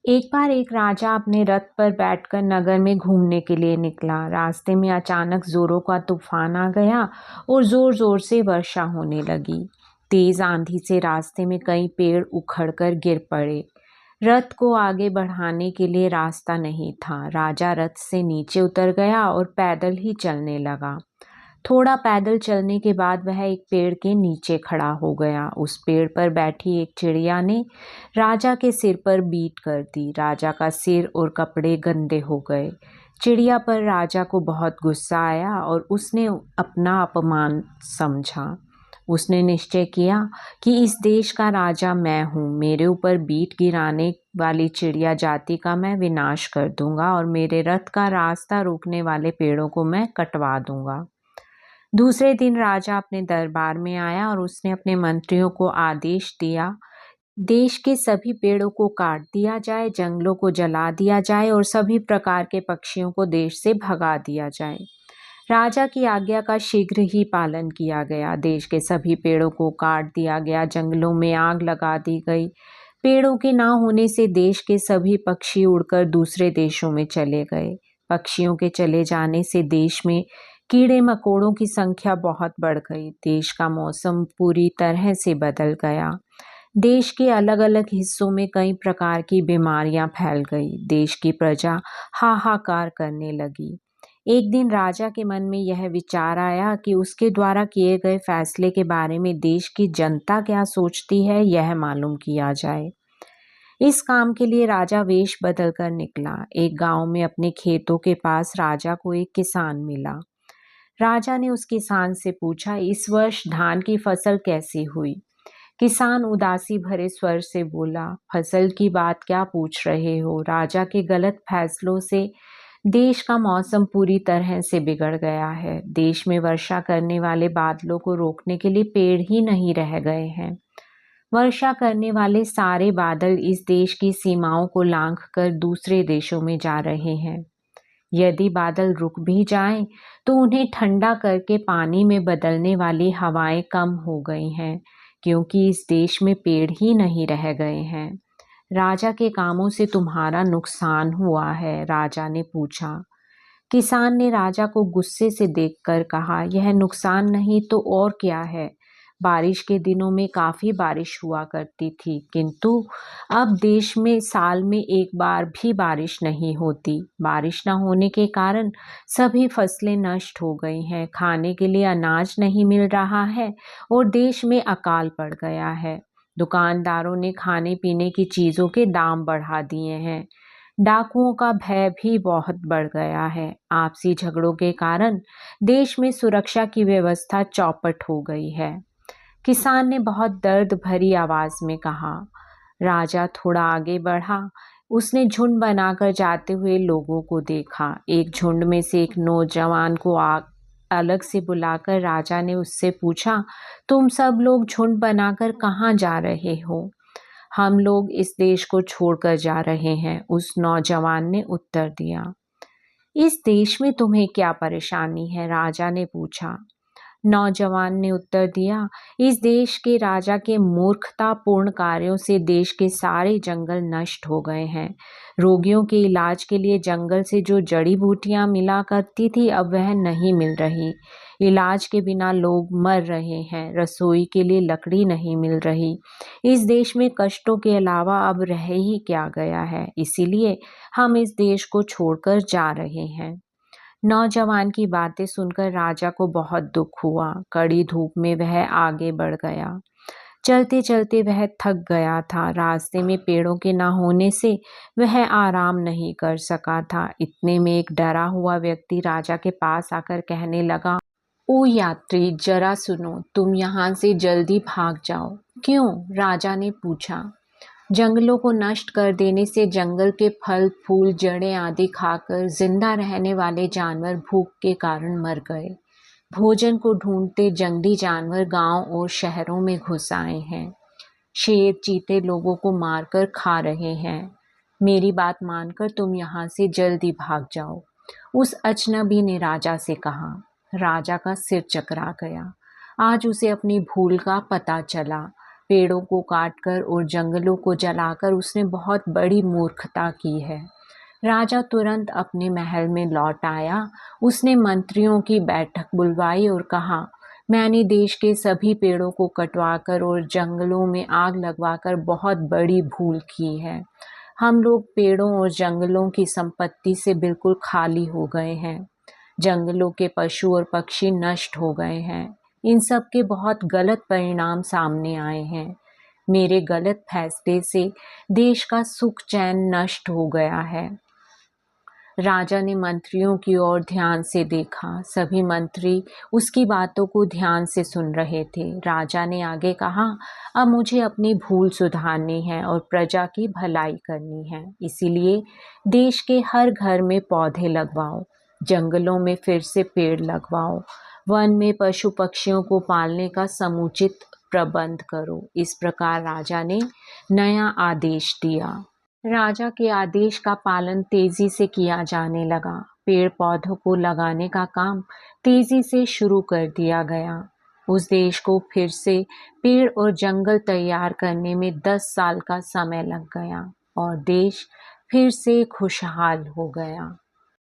एक बार एक राजा अपने रथ पर बैठकर नगर में घूमने के लिए निकला। रास्ते में अचानक जोरों का तूफान आ गया और जोर जोर से वर्षा होने लगी। तेज आंधी से रास्ते में कई पेड़ उखड़कर गिर पड़े। रथ को आगे बढ़ाने के लिए रास्ता नहीं था। राजा रथ से नीचे उतर गया और पैदल ही चलने लगा। थोड़ा पैदल चलने के बाद वह एक पेड़ के नीचे खड़ा हो गया। उस पेड़ पर बैठी एक चिड़िया ने राजा के सिर पर बीट कर दी। राजा का सिर और कपड़े गंदे हो गए। चिड़िया पर राजा को बहुत गुस्सा आया और उसने अपना अपमान समझा। उसने निश्चय किया कि इस देश का राजा मैं हूँ। मेरे ऊपर बीट गिराने वाली चिड़िया जाति का मैं विनाश कर दूंगा और मेरे रथ का रास्ता रोकने वाले पेड़ों को मैं कटवा दूंगा। दूसरे दिन राजा अपने दरबार में आया और उसने अपने मंत्रियों को आदेश दिया, देश के सभी पेड़ों को काट दिया जाए, जंगलों को जला दिया जाए और सभी प्रकार के पक्षियों को देश से भगा दिया जाए। राजा की आज्ञा का शीघ्र ही पालन किया गया। देश के सभी पेड़ों को काट दिया गया, जंगलों में आग लगा दी गई। पेड़ों के ना होने से देश के सभी पक्षी उड़कर दूसरे देशों में चले गए। पक्षियों के चले जाने से देश में कीड़े मकोड़ों की संख्या बहुत बढ़ गई। देश का मौसम पूरी तरह से बदल गया। देश के अलग अलग हिस्सों में कई प्रकार की बीमारियां फैल गई। देश की प्रजा हाहाकार करने लगी। एक दिन राजा के मन में यह विचार आया कि उसके द्वारा किए गए फैसले के बारे में देश की जनता क्या सोचती है, यह मालूम किया जाए। इस काम के लिए राजा वेश बदल कर निकला। एक गांव में अपने खेतों के पास राजा को एक किसान मिला। राजा ने उस किसान से पूछा, इस वर्ष धान की फसल कैसी हुई? किसान उदासी भरे स्वर से बोला, फसल की बात क्या पूछ रहे हो? राजा के गलत फैसलों से देश का मौसम पूरी तरह से बिगड़ गया है। देश में वर्षा करने वाले बादलों को रोकने के लिए पेड़ ही नहीं रह गए हैं। वर्षा करने वाले सारे बादल इस देश की सीमाओं को लांघकर दूसरे देशों में जा रहे हैं। यदि बादल रुक भी जाएं, तो उन्हें ठंडा करके पानी में बदलने वाली हवाएं कम हो गई हैं, क्योंकि इस देश में पेड़ ही नहीं रह गए हैं। राजा के कामों से तुम्हारा नुकसान हुआ है, राजा ने पूछा। किसान ने राजा को गुस्से से देखकर कहा, यह नुकसान नहीं तो और क्या है? बारिश के दिनों में काफी बारिश हुआ करती थी, किंतु अब देश में साल में एक बार भी बारिश नहीं होती। बारिश न होने के कारण सभी फसलें नष्ट हो गई हैं, खाने के लिए अनाज नहीं मिल रहा है और देश में अकाल पड़ गया है। दुकानदारों ने खाने पीने की चीजों के दाम बढ़ा दिए हैं। डाकुओं का भय भी बहुत बढ़ गया है। आपसी झगड़ों के कारण देश में सुरक्षा की व्यवस्था चौपट हो गई है। किसान ने बहुत दर्द भरी आवाज में कहा। राजा थोड़ा आगे बढ़ा। उसने झुंड बनाकर जाते हुए लोगों को देखा। एक झुंड में से एक नौजवान को अलग से बुलाकर राजा ने उससे पूछा, तुम सब लोग झुंड बनाकर कहाँ जा रहे हो? हम लोग इस देश को छोड़कर जा रहे हैं, उस नौजवान ने उत्तर दिया। इस देश में तुम्हें क्या परेशानी है? राजा ने पूछा। नौजवान ने उत्तर दिया, इस देश के राजा के मूर्खतापूर्ण कार्यों से देश के सारे जंगल नष्ट हो गए हैं। रोगियों के इलाज के लिए जंगल से जो जड़ी बूटियां मिला करती थी, अब वह नहीं मिल रही। इलाज के बिना लोग मर रहे हैं। रसोई के लिए लकड़ी नहीं मिल रही। इस देश में कष्टों के अलावा अब रह ही क्या गया है? इसीलिए हम इस देश को छोड़कर जा रहे हैं। नौजवान की बातें सुनकर राजा को बहुत दुख हुआ। कड़ी धूप में वह आगे बढ़ गया। चलते चलते वह थक गया था। रास्ते में पेड़ों के न होने से वह आराम नहीं कर सका था। इतने में एक डरा हुआ व्यक्ति राजा के पास आकर कहने लगा, ओ यात्री, जरा सुनो, तुम यहाँ से जल्दी भाग जाओ। क्यों? राजा ने पूछा। जंगलों को नष्ट कर देने से जंगल के फल फूल जड़ें आदि खाकर जिंदा रहने वाले जानवर भूख के कारण मर गए। भोजन को ढूंढते जंगली जानवर गांव और शहरों में घुस आए हैं। शेर चीते लोगों को मारकर खा रहे हैं। मेरी बात मानकर तुम यहाँ से जल्दी भाग जाओ, उस अजनबी ने राजा से कहा। राजा का सिर चकरा गया। आज उसे अपनी भूल का पता चला। पेड़ों को काटकर और जंगलों को जलाकर उसने बहुत बड़ी मूर्खता की है। राजा तुरंत अपने महल में लौट आया। उसने मंत्रियों की बैठक बुलवाई और कहा, मैंने देश के सभी पेड़ों को कटवाकर और जंगलों में आग लगवाकर बहुत बड़ी भूल की है। हम लोग पेड़ों और जंगलों की संपत्ति से बिल्कुल खाली हो गए हैं। जंगलों के पशु और पक्षी नष्ट हो गए हैं। इन सब के बहुत गलत परिणाम सामने आए हैं। मेरे गलत फैसले से देश का सुख चैन नष्ट हो गया है। राजा ने मंत्रियों की ओर ध्यान से देखा। सभी मंत्री उसकी बातों को ध्यान से सुन रहे थे। राजा ने आगे कहा, अब मुझे अपनी भूल सुधारनी है और प्रजा की भलाई करनी है। इसीलिए देश के हर घर में पौधे लगवाओ, जंगलों में फिर से पेड़ लगवाओ, वन में पशु पक्षियों को पालने का समुचित प्रबंध करो। इस प्रकार राजा ने नया आदेश दिया। राजा के आदेश का पालन तेजी से किया जाने लगा। पेड़ पौधों को लगाने का काम तेजी से शुरू कर दिया गया। उस देश को फिर से पेड़ और जंगल तैयार करने में 10 साल का समय लग गया और देश फिर से खुशहाल हो गया।